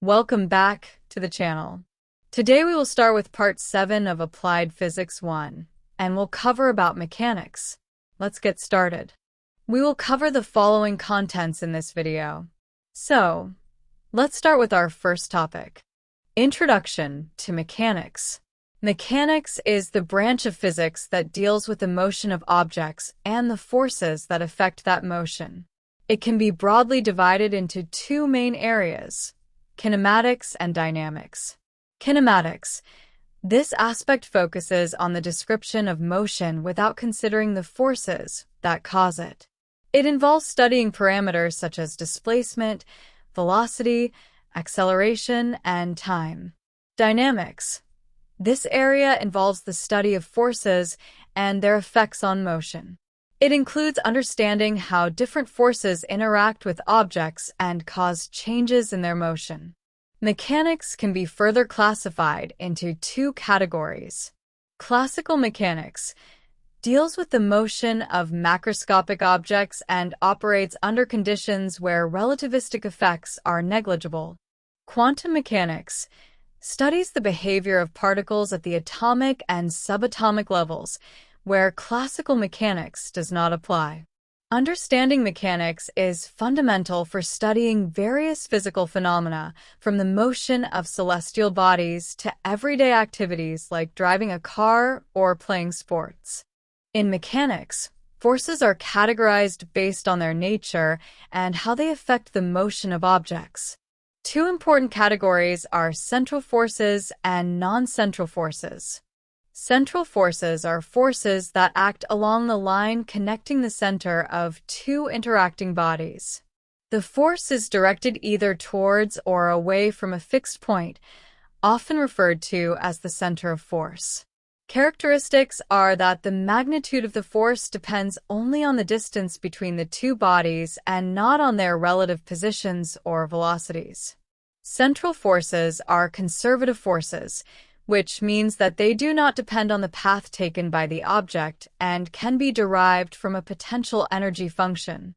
Welcome back to the channel. Today we will start with part 7 of Applied Physics 1, and we'll cover about mechanics. Let's get started. We will cover the following contents in this video. So, let's start with our first topic. Introduction to mechanics. Mechanics is the branch of physics that deals with the motion of objects and the forces that affect that motion. It can be broadly divided into two main areas: kinematics and dynamics. Kinematics. This aspect focuses on the description of motion without considering the forces that cause it. It involves studying parameters such as displacement, velocity, acceleration, and time. Dynamics. This area involves the study of forces and their effects on motion. It includes understanding how different forces interact with objects and cause changes in their motion. Mechanics can be further classified into two categories. Classical mechanics deals with the motion of macroscopic objects and operates under conditions where relativistic effects are negligible. Quantum mechanics studies the behavior of particles at the atomic and subatomic levels, where classical mechanics does not apply. Understanding mechanics is fundamental for studying various physical phenomena, from the motion of celestial bodies to everyday activities like driving a car or playing sports. In mechanics, forces are categorized based on their nature and how they affect the motion of objects. Two important categories are central forces and non-central forces. Central forces are forces that act along the line connecting the center of two interacting bodies. The force is directed either towards or away from a fixed point, often referred to as the center of force. Characteristics are that the magnitude of the force depends only on the distance between the two bodies and not on their relative positions or velocities. Central forces are conservative forces, which means that they do not depend on the path taken by the object and can be derived from a potential energy function.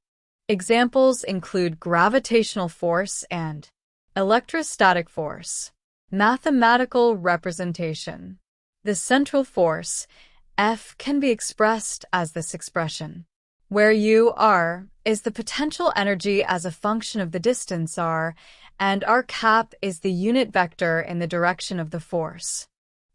Examples include gravitational force and electrostatic force. Mathematical representation. The central force, F, can be expressed as this expression, where U, R, is the potential energy as a function of the distance r, and r cap is the unit vector in the direction of the force.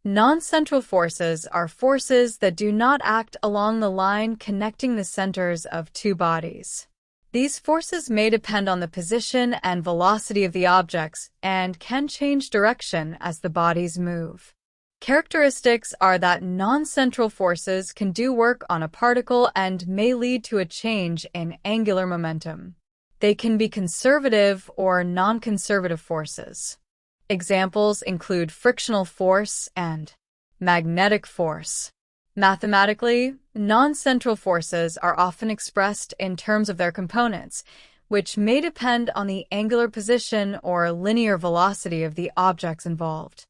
Non-central forces are forces that do not act along the line connecting the centers of two bodies. These forces may depend on the position and velocity of the objects and can change direction as the bodies move. Characteristics are that non-central forces can do work on a particle and may lead to a change in angular momentum. They can be conservative or non-conservative forces. Examples include frictional force and magnetic force. Mathematically, non-central forces are often expressed in terms of their components, which may depend on the angular position or linear velocity of the objects involved.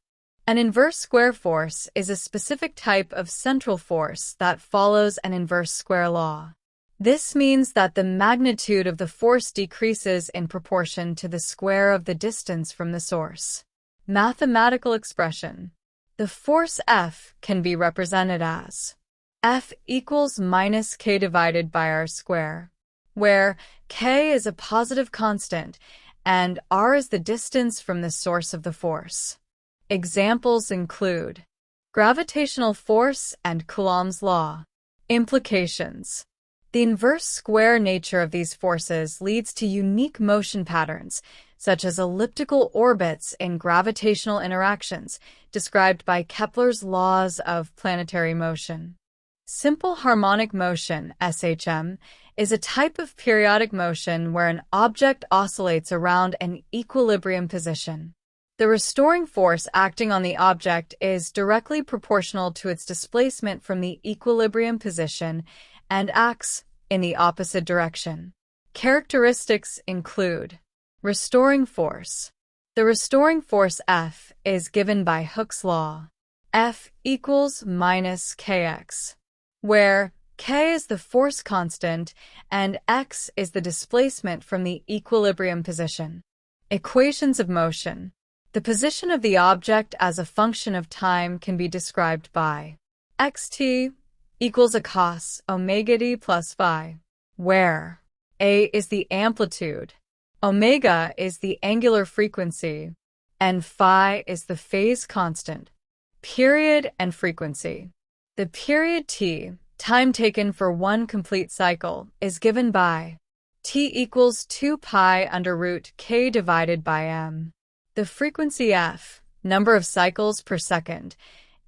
An inverse square force is a specific type of central force that follows an inverse square law. This means that the magnitude of the force decreases in proportion to the square of the distance from the source. Mathematical expression. The force F can be represented as F equals minus k divided by r square, where k is a positive constant and r is the distance from the source of the force. Examples include gravitational force and Coulomb's law. Implications. The inverse square nature of these forces leads to unique motion patterns, such as elliptical orbits in gravitational interactions, described by Kepler's laws of planetary motion. Simple harmonic motion, SHM, is a type of periodic motion where an object oscillates around an equilibrium position. The restoring force acting on the object is directly proportional to its displacement from the equilibrium position and acts in the opposite direction. Characteristics include restoring force. The restoring force F is given by Hooke's law. F equals minus kx, where k is the force constant and x is the displacement from the equilibrium position. Equations of motion. The position of the object as a function of time can be described by xt equals a cos omega t plus phi, where a is the amplitude, omega is the angular frequency, and phi is the phase constant, period, and frequency. The period t, time taken for one complete cycle, is given by t equals 2 pi under root k divided by m. The frequency f, number of cycles per second,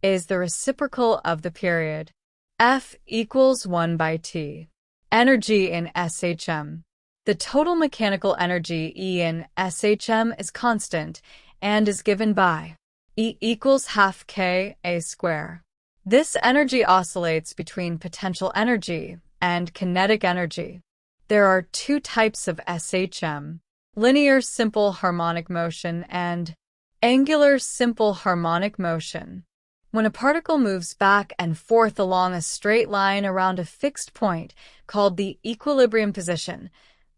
is the reciprocal of the period. F equals 1 by t. Energy in SHM. The total mechanical energy E in SHM is constant and is given by E equals half k a square. This energy oscillates between potential energy and kinetic energy. There are two types of SHM: linear simple harmonic motion and angular simple harmonic motion. When a particle moves back and forth along a straight line around a fixed point called the equilibrium position,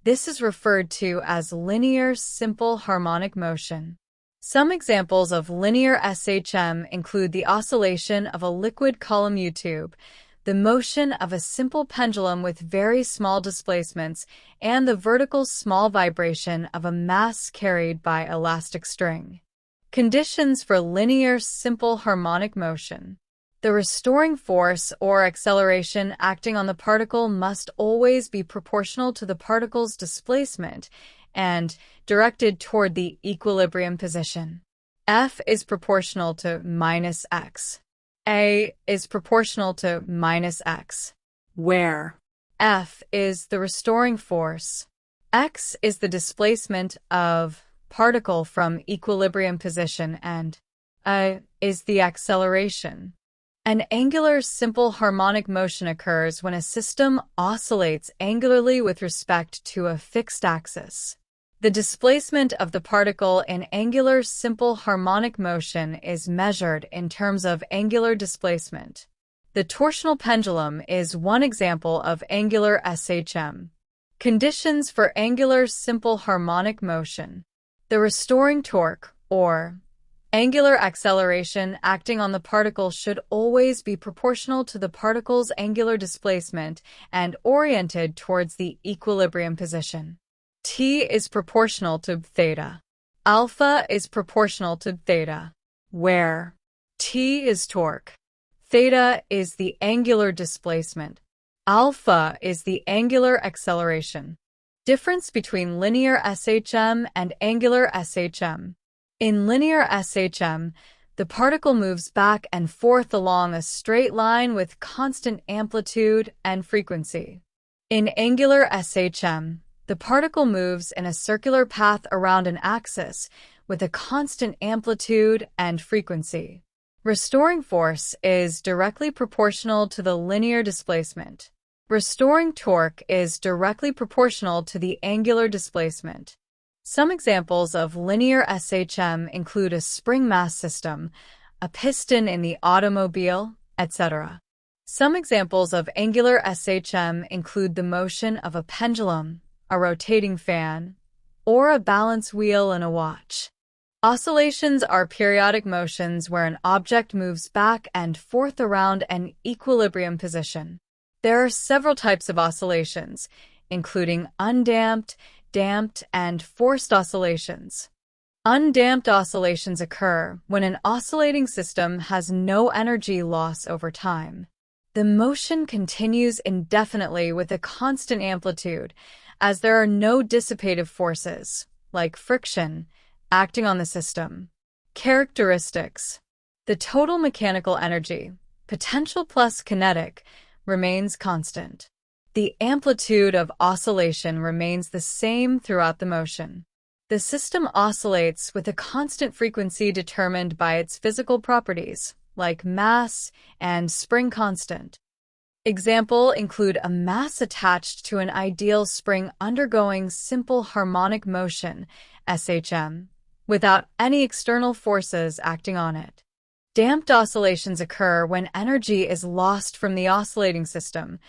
this is referred to as linear simple harmonic motion. Some examples of linear SHM include the oscillation of a liquid column U-tube, the motion of a simple pendulum with very small displacements, and the vertical small vibration of a mass carried by elastic string. Conditions for linear simple harmonic motion. The restoring force or acceleration acting on the particle must always be proportional to the particle's displacement and directed toward the equilibrium position. F is proportional to minus x. A is proportional to minus x, where F is the restoring force, x is the displacement of particle from equilibrium position, and A is the acceleration. An angular simple harmonic motion occurs when a system oscillates angularly with respect to a fixed axis. The displacement of the particle in angular simple harmonic motion is measured in terms of angular displacement. The torsional pendulum is one example of angular SHM. Conditions for angular simple harmonic motion. The restoring torque, or angular acceleration acting on the particle, should always be proportional to the particle's angular displacement and oriented towards the equilibrium position. T is proportional to theta. Alpha is proportional to theta, where T is torque, theta is the angular displacement, alpha is the angular acceleration. Difference between linear SHM and angular SHM. In linear SHM, the particle moves back and forth along a straight line with constant amplitude and frequency. In angular SHM, the particle moves in a circular path around an axis with a constant amplitude and frequency. Restoring force is directly proportional to the linear displacement. Restoring torque is directly proportional to the angular displacement. Some examples of linear SHM include a spring mass system, a piston in the automobile, etc. Some examples of angular SHM include the motion of a pendulum, a rotating fan, or a balance wheel in a watch. Oscillations are periodic motions where an object moves back and forth around an equilibrium position. There are several types of oscillations, including undamped, damped, and forced oscillations. Undamped oscillations occur when an oscillating system has no energy loss over time. The motion continues indefinitely with a constant amplitude, as there are no dissipative forces, like friction, acting on the system. Characteristics. The total mechanical energy, potential plus kinetic, remains constant. The amplitude of oscillation remains the same throughout the motion. The system oscillates with a constant frequency determined by its physical properties, like mass and spring constant. Examples include a mass attached to an ideal spring undergoing simple harmonic motion, SHM, without any external forces acting on it. Damped oscillations occur when energy is lost from the oscillating system,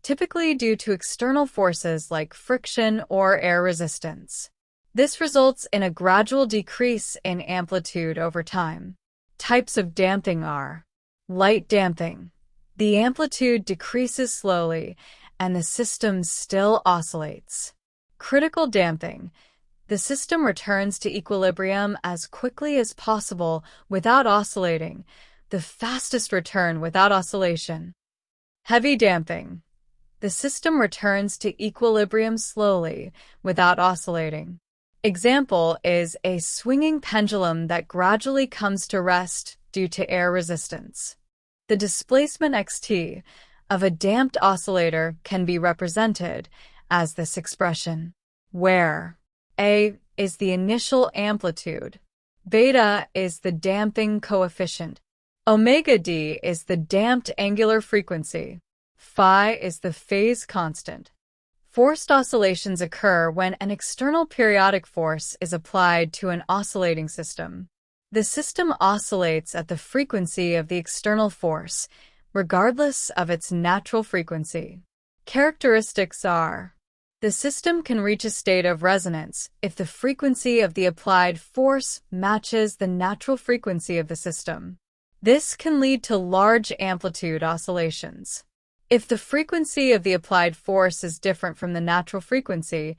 typically due to external forces like friction or air resistance. This results in a gradual decrease in amplitude over time. Types of damping are light damping. The amplitude decreases slowly, and the system still oscillates. Critical damping. The system returns to equilibrium as quickly as possible without oscillating, the fastest return without oscillation. Heavy damping. The system returns to equilibrium slowly without oscillating. Example is a swinging pendulum that gradually comes to rest due to air resistance. The displacement xt of a damped oscillator can be represented as this expression, where A is the initial amplitude, beta is the damping coefficient, omega d is the damped angular frequency, phi is the phase constant. Forced oscillations occur when an external periodic force is applied to an oscillating system. The system oscillates at the frequency of the external force, regardless of its natural frequency. Characteristics are: the system can reach a state of resonance if the frequency of the applied force matches the natural frequency of the system. This can lead to large amplitude oscillations. If the frequency of the applied force is different from the natural frequency,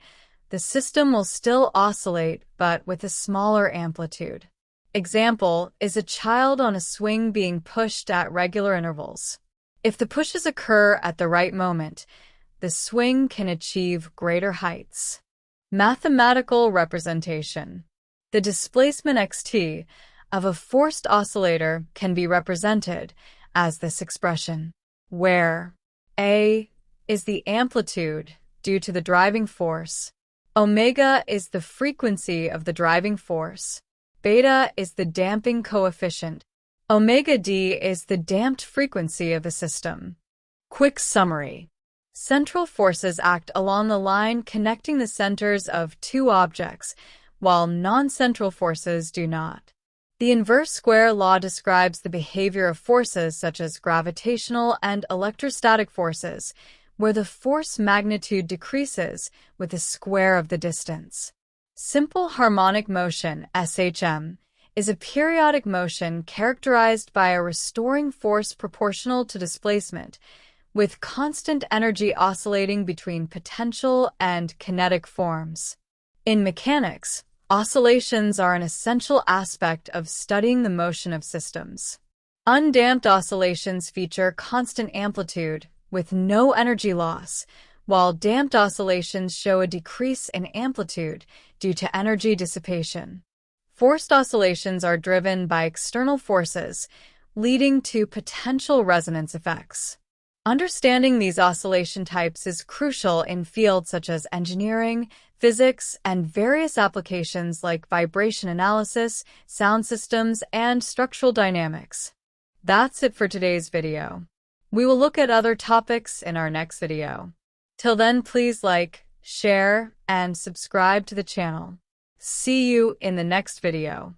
the system will still oscillate but with a smaller amplitude. Example is a child on a swing being pushed at regular intervals. If the pushes occur at the right moment, the swing can achieve greater heights. Mathematical representation. The displacement xt of a forced oscillator can be represented as this expression, where A is the amplitude due to the driving force, omega is the frequency of the driving force, beta is the damping coefficient, omega d is the damped frequency of the system. Quick summary. Central forces act along the line connecting the centers of two objects, while non-central forces do not. The inverse square law describes the behavior of forces such as gravitational and electrostatic forces, where the force magnitude decreases with the square of the distance. Simple harmonic motion, SHM, is a periodic motion characterized by a restoring force proportional to displacement, with constant energy oscillating between potential and kinetic forms. In mechanics, oscillations are an essential aspect of studying the motion of systems. Undamped oscillations feature constant amplitude with no energy loss, while damped oscillations show a decrease in amplitude due to energy dissipation. Forced oscillations are driven by external forces, leading to potential resonance effects. Understanding these oscillation types is crucial in fields such as engineering, physics, and various applications like vibration analysis, sound systems, and structural dynamics. That's it for today's video. We will look at other topics in our next video. Till then, please like, share, and subscribe to the channel. See you in the next video.